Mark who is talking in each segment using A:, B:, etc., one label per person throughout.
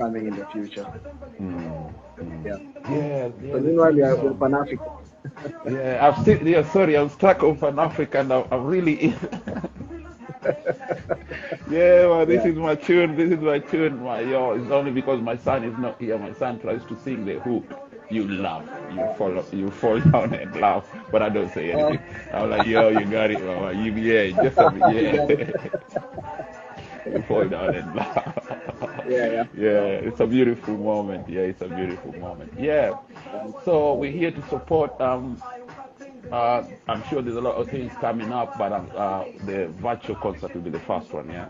A: coming in the future. Yeah.
B: Yeah,
A: So
B: yeah, the
A: meanwhile,
B: theme
A: we're
B: song.
A: Pan Africa.
B: Yeah, I've still, yeah, sorry, I'm stuck on Pan Africa and I'm really, yeah, well, this
A: Yeah.
B: is my tune, this is my tune, my, yo, it's only because my son is not here. My son tries to sing the hook. You laugh, you fall down and laugh, but I don't say
A: Oh,
B: anything. I'm like, yo, you got it, mama. You, yeah, just a,
A: you got it.
B: yeah. You fall down and laugh.
A: Yeah, yeah.
B: Yeah, it's a beautiful moment. Yeah, it's a beautiful moment. Yeah. So we're here to support. I'm sure there's a lot of things coming up, but the virtual concert will be the first one. Yeah,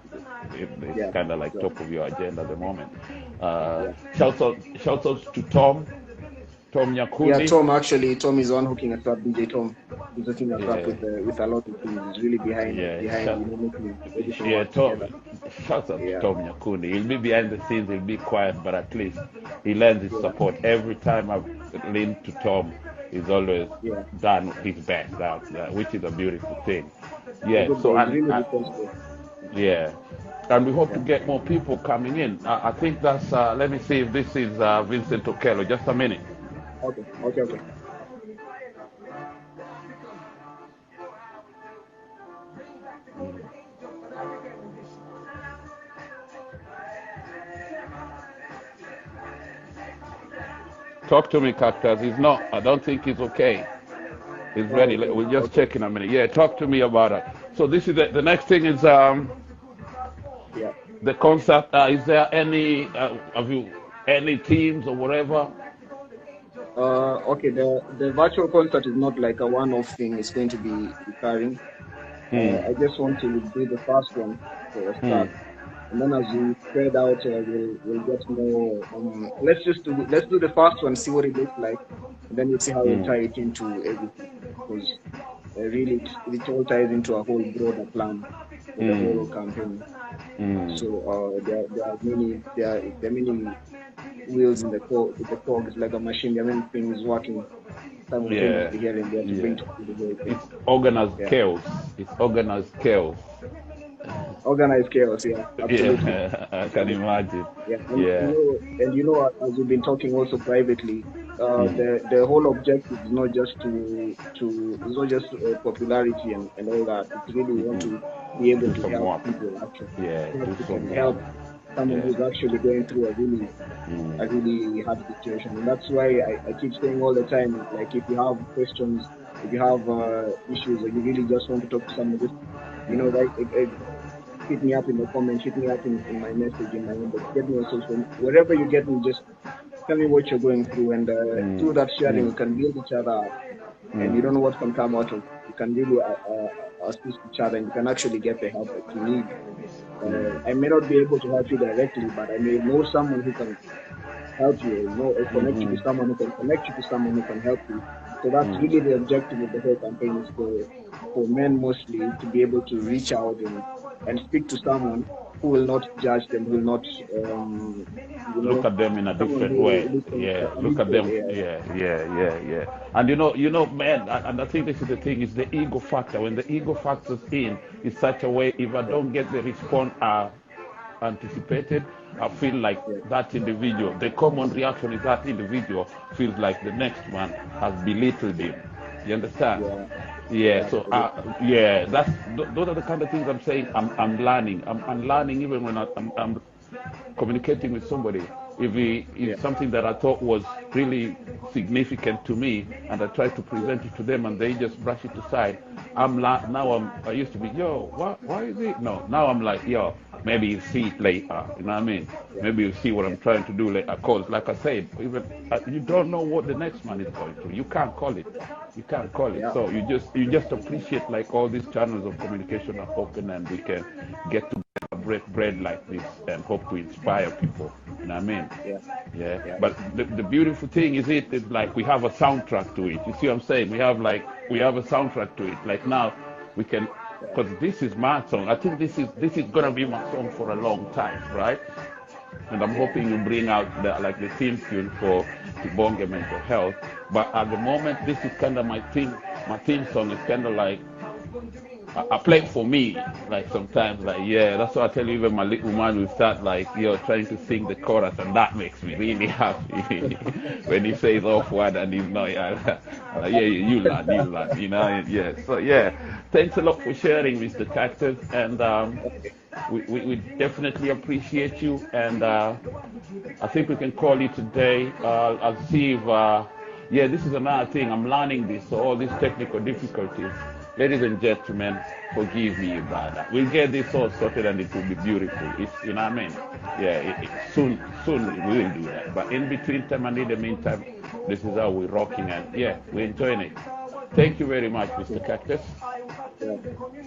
B: it's
A: Yeah.
B: kind of like
A: So,
B: top of your agenda at the moment.
A: yeah.
B: Shouts out to Tom
A: Yeah,
B: Nyakundi.
A: Tom is the one hooking us up, DJ Tom. He's hooking us up
B: Yeah,
A: with a lot of things. He's really
B: yeah.
A: behind making everything
B: Yeah,
A: work together.
B: shouts out to
A: Yeah.
B: Tom Nyakundi. He'll be behind the scenes, he'll be quiet, but at least he lends his
A: Yeah.
B: support. Every time I've leaned to Tom, he's always
A: Yeah.
B: done his best, which is a beautiful thing.
A: He's a
B: Yeah,
A: good
B: so
A: guy. He's really responsible.
B: yeah, and we hope to
A: Yeah.
B: get more people coming in. I think that's, let me see if this is Vincent Okello. Just a minute.
A: Okay. Okay. Okay.
B: Talk to me, Cactus. He's not, I don't think he's okay. He's
A: Oh,
B: ready.
A: okay.
B: We'll just
A: Okay.
B: check in a minute. Yeah, talk to me about it. So this is the next thing is
A: Yeah.
B: the concert. Is there any have you any teams or whatever?
A: Okay. The virtual concert is not like a one-off thing. It's going to be recurring.
B: Hmm.
A: I just want to do the first one for a
B: Hmm.
A: start, and then as we spread out, we'll get more. Let's do the first one, see what it looks like, and then we'll see how we
B: Hmm.
A: tie it into everything. Because really, it all ties into a whole broader plan for the
B: Hmm.
A: whole campaign.
B: Hmm.
A: So there are many wheels in the cog. It's like a machine. There are many things working
B: Yeah.
A: simultaneously here and there to bring
B: Yeah.
A: together the whole thing.
B: It's organized
A: Yeah,
B: chaos. It's organized chaos.
A: organized chaos. Yeah, absolutely.
B: Yeah, I can
A: Absolutely.
B: imagine.
A: Yeah,
B: Yeah.
A: and as we've been talking also privately,
B: Hmm.
A: the whole objective is not just it's not just popularity and all that. It's really we want to be able
B: Do
A: to
B: some
A: help
B: work.
A: people actually.
B: Yeah.
A: Help
B: Do
A: people
B: some work.
A: help someone
B: Yeah.
A: who's actually going through
B: Hmm.
A: a really hard situation, and that's why I keep saying all the time, like if you have questions, if you have issues, or you really just want to talk to someone, just like hit me up in the comments, hit me up in my message, in my inbox, get me on social, wherever you get me, just tell me what you're going through. And
B: Hmm.
A: through that sharing,
B: Hmm.
A: we can build each other up. And you
B: Hmm.
A: don't know what can come out of. You can really assist each other, and you can actually get the help that you need. I may not be able to help you directly, but I may know someone who can help you, or connect you to
B: Hmm.
A: someone who can connect you to someone who can help you. So that's really the objective of the whole campaign, is for men mostly to be able to reach out and speak to someone who will not judge them, who will not,
B: Look at them in a
A: someone
B: different
A: who
B: way.
A: listens
B: Yeah,
A: a
B: look at
A: neutral
B: them.
A: ear.
B: Yeah, yeah, yeah, yeah. And man, and I think this is the thing, is the ego factor. When the ego factors in such a way, if I
A: Yeah,
B: don't get the response anticipated, I feel like
A: yeah,
B: that individual, the common reaction is that individual feels like the next one has belittled him. You understand?
A: yeah,
B: Yeah,
A: yeah,
B: so
A: absolutely.
B: yeah, those are the kind of things I'm saying. I'm learning. I'm learning even when I'm communicating with somebody. If he
A: Yeah,
B: is something that I thought was really significant to me, and I try to present it to them, and they just brush it aside, now I used to be, yo, why is it? No, now I'm like, yo, maybe you see it later. You know what I mean?
A: yeah,
B: Maybe you see what
A: yeah,
B: I'm trying to do later. Cause like I said, even you don't know what the next man is going through. You can't call it. You can't call it.
A: yeah,
B: So you just appreciate like all these channels of communication are open, and we can get to break bread like this and hope to inspire people. You know what I mean?
A: yeah,
B: Yeah.
A: yeah,
B: But the beautiful thing is like we have a soundtrack to it. You see what I'm saying? We have a soundtrack to it. Like now we can,
A: yeah,
B: because this is my song. I think this is gonna be my song for a long time, right? And I'm
A: yeah,
B: hoping you bring out the theme tune for Tubonge Mental Health. But at the moment, this is kind of my theme. My theme song is kind of like I play for me. Like sometimes, like yeah, that's why I tell you. Even my little man will start like trying to sing the chorus, and that makes me really happy when he says off word and he's not. I'm like, yeah, you lad, you lad, yeah. So yeah, thanks a lot for sharing, Mr. Cactus, and we definitely appreciate you, and I think we can call it today. I'll see if, yeah, this is another thing. I'm learning this, so all these technical difficulties. Ladies and gentlemen, forgive me about that. We'll get this all sorted and it will be beautiful. It's, you know what I mean? Yeah, soon we will do that. But in between time and in the meantime, this is how we're rocking, and yeah, we're enjoying it. Thank you very much, Mr. Cactus.
A: Yeah.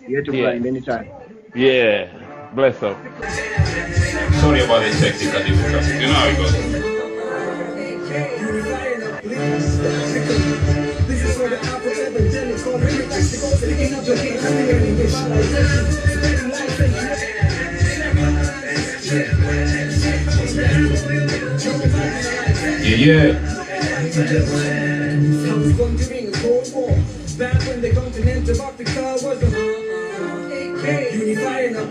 A: Here to
B: Yeah.
A: blind anytime.
B: Yeah, bless up. Sorry about the technical difficulties. You know how it goes. Yeah. Back when the continent of Africa was unifying up.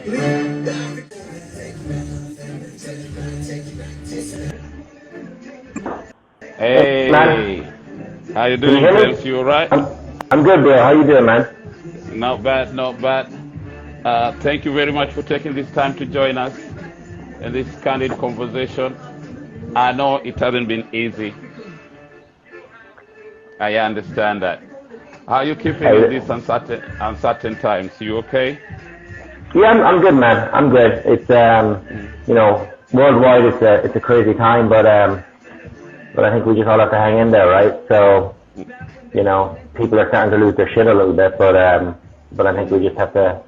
B: Hey,
C: man.
B: How you
C: Can you
B: doing,
C: hear
B: James?
C: me?
B: You alright?
C: I'm good, bro. How you doing, man?
B: Not bad, not bad. Thank you very much for taking this time to join us in this candid conversation. I know it hasn't been easy. I understand that. How are you keeping in these uncertain times? You okay?
C: Yeah, I'm good, man. I'm good. It's worldwide it's a crazy time, but I think we just all have to hang in there, right? So, people are starting to lose their shit a little bit, but I think we just have to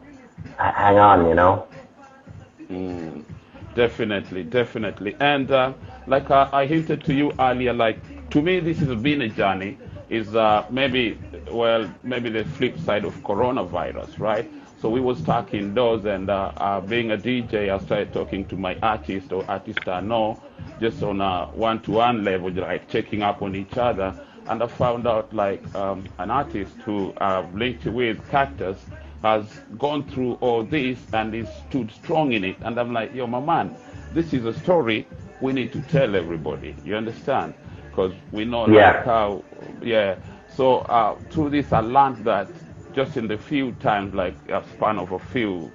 C: hang on,
B: Definitely. And like I hinted to you earlier, like to me, this has been a journey. Is maybe the flip side of coronavirus, right? So we were stuck indoors, and being a DJ, I started talking to my artist or artist I know, just on a one-to-one level, like checking up on each other. And I found out like an artist who I've linked with, KAKTUS, has gone through all this and is stood strong in it. And I'm like, yo, my man, this is a story we need to tell everybody. You understand? Because we know like how, yeah. So through this, I learned that just in the few times, like a span of 2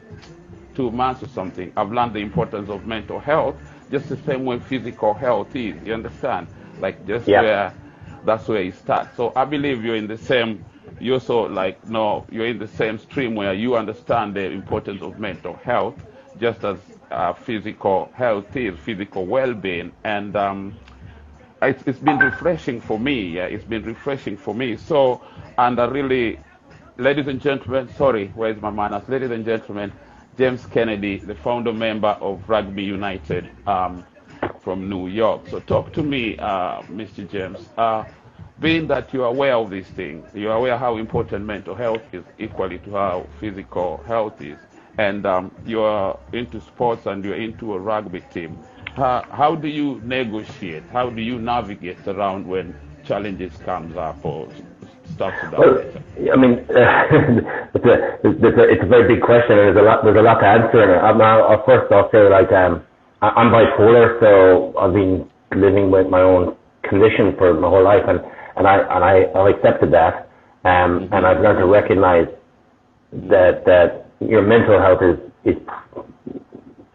B: months or something, I've learned the importance of mental health, just the same way physical health is. You understand? Like just where that's where it starts. So I believe you're in the same. You're so like no, you're in the same stream where you understand the importance of mental health, just as physical health is, physical well-being, and it's been refreshing for me. Yeah, it's been refreshing for me. So, and I really, ladies and gentlemen, sorry, where's my manners? Ladies and gentlemen, James Kennedy, the founder member of Rugby United from New York. So talk to me, Mr. James. Being that you're aware of these things, you're aware how important mental health is equally to how physical health is, and you're into sports and you're into a rugby team. How do you negotiate? How do you navigate around when challenges comes up or stuff to that nature?
C: I mean, it's a very big question, and there's a lot to answer in it. First, I'll say like I'm bipolar, so I've been living with my own condition for my whole life, and I've accepted that, and I've learned to recognize that your mental health is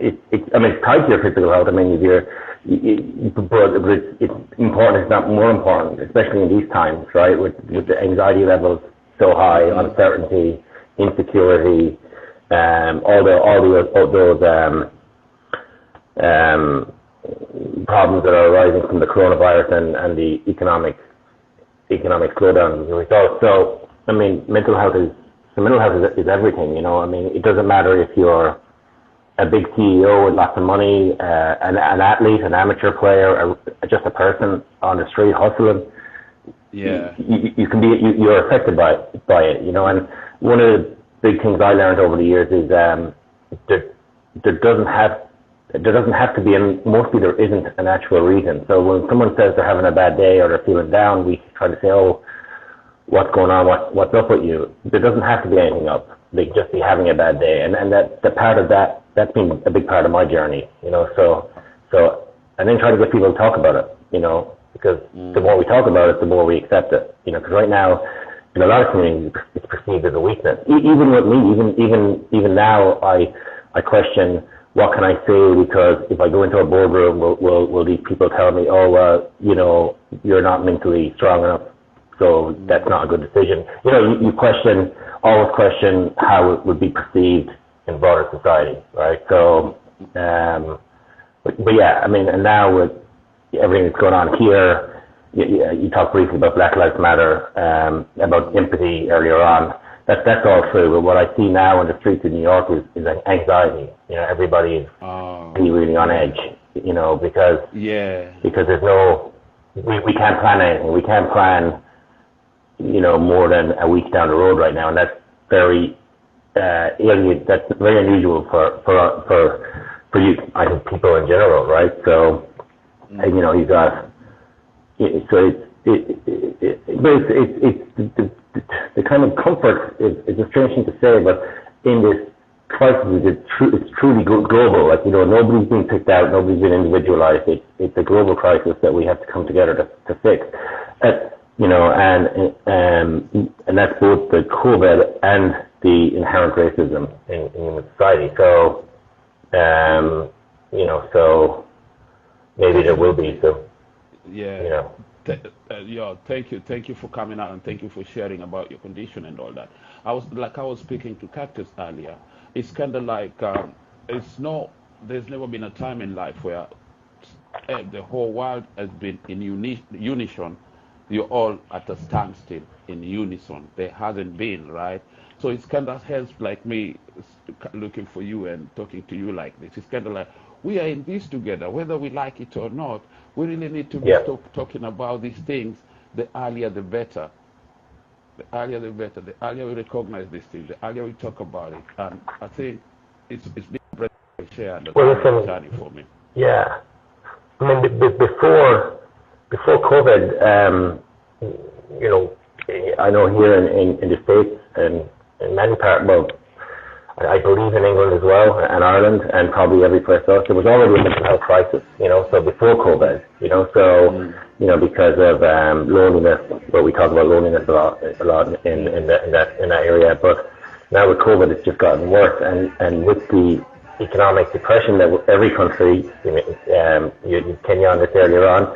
C: it's tied to your physical health. I mean, but it's important. It's not more important, especially in these times, right? With the anxiety levels so high, uncertainty, insecurity, all those problems that are arising from the coronavirus and the economic slowdown as a result. So, I mean, mental health is everything. I mean, it doesn't matter if you're a big CEO with lots of money, an athlete, an amateur player, just a person on the street hustling.
B: Yeah,
C: you're affected by it. And one of the big things I learned over the years is there doesn't have to be, and mostly there isn't an actual reason. So when someone says they're having a bad day or they're feeling down, we try to say, oh, what's going on? What's up with you? There doesn't have to be anything up. they can just be having a bad day, and that the part of that's been a big part of my journey, you know. So and then try to get people to talk about it, you know, because the more we talk about it, the more we accept it, you know. Because right now, in a lot of communities, it's perceived as a weakness. Even with me, even now, I question what can I say, because if I go into a boardroom, will these people tell me, oh, well, you know, you're not mentally strong enough, so that's not a good decision. You know, you always question how it would be perceived in broader society, right? So, but yeah, I mean, and now with everything that's going on here, you talked briefly about Black Lives Matter, about empathy earlier on. That's all true. But what I see now in the streets of New York is anxiety. You know, everybody is really on edge. You know, because there's we can't plan anything. We can't plan, you know, more than a week down the road right now, and that's very alien. That's very unusual for you, I think, people in general, right? So, and, you know, you got so it's the kind of comfort is a strange thing to say, but in this crisis, it's truly global. Like, you know, nobody's been picked out, nobody's been individualized. It's a global crisis that we have to come together to fix. You know, and that's both the COVID and the inherent racism in human society. So, you know, so maybe there will be. So,
B: yeah.
C: You know.
B: Thank you for coming out, and thank you for sharing about your condition and all that. I was speaking to KAKTUS earlier. It's kind of like there's never been a time in life where the whole world has been in unison. You're all at a standstill in unison. There hasn't been, right? So it's kind of helps like me looking for you and talking to you like this. It's kind of like we are in this together, whether we like it or not. We really need to be talking about these things. The earlier, the better. The earlier, the better. The earlier we recognize these things, the earlier we talk about it. And I think it's been a breath of share and a journey for me.
C: Yeah. I mean, before COVID, you know, I know here in the States and in many parts, well, I believe in England as well, and Ireland, and probably every place else, there was already a mental health crisis, you know, so before COVID, you know, so, you know, because of loneliness, well, we talk about loneliness a lot in that area, but now with COVID, it's just gotten worse, and with the economic depression that every country, you Kenya on this earlier on,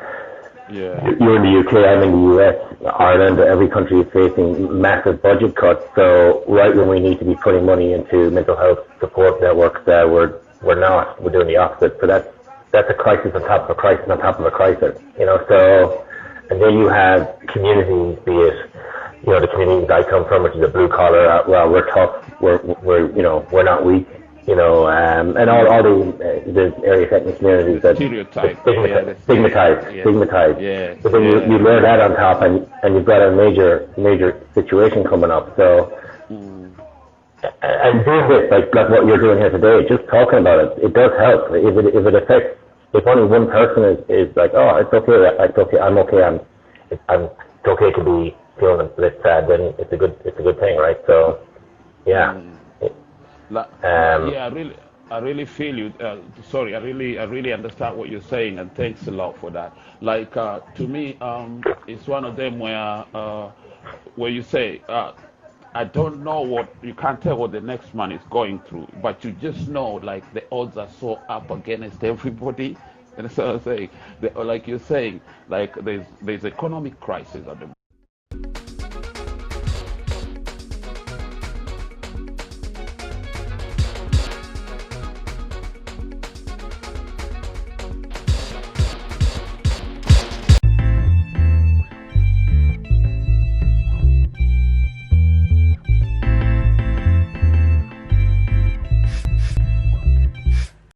C: you're in the UK, I'm in the US, Ireland, every country is facing massive budget cuts. So right when we need to be putting money into mental health support networks, we're not. We're doing the opposite. So that's a crisis on top of a crisis on top of a crisis. You know, so, and then you have communities, be it, you know, the communities I come from, which is a blue collar, well, we're tough, we're you know, we're not weak. You know, and all the area ethnic communities that stigmatized.
B: Yeah.
C: But then you layer that on top, and you've got a major situation coming up. So, and doing this, like what you're doing here today, just talking about it does help. If it affects, if only one person is like, oh, it's okay, I'm okay, it's okay to be feeling a bit sad, then it's a good thing, right? So, yeah.
B: I really feel you. Sorry, I really understand what you're saying, and thanks a lot for that. Like to me, it's one of them where you say, I don't know what, you can't tell what the next man is going through, but you just know like the odds are so up against everybody. And so I'm saying, like you're saying, like there's economic crisis at the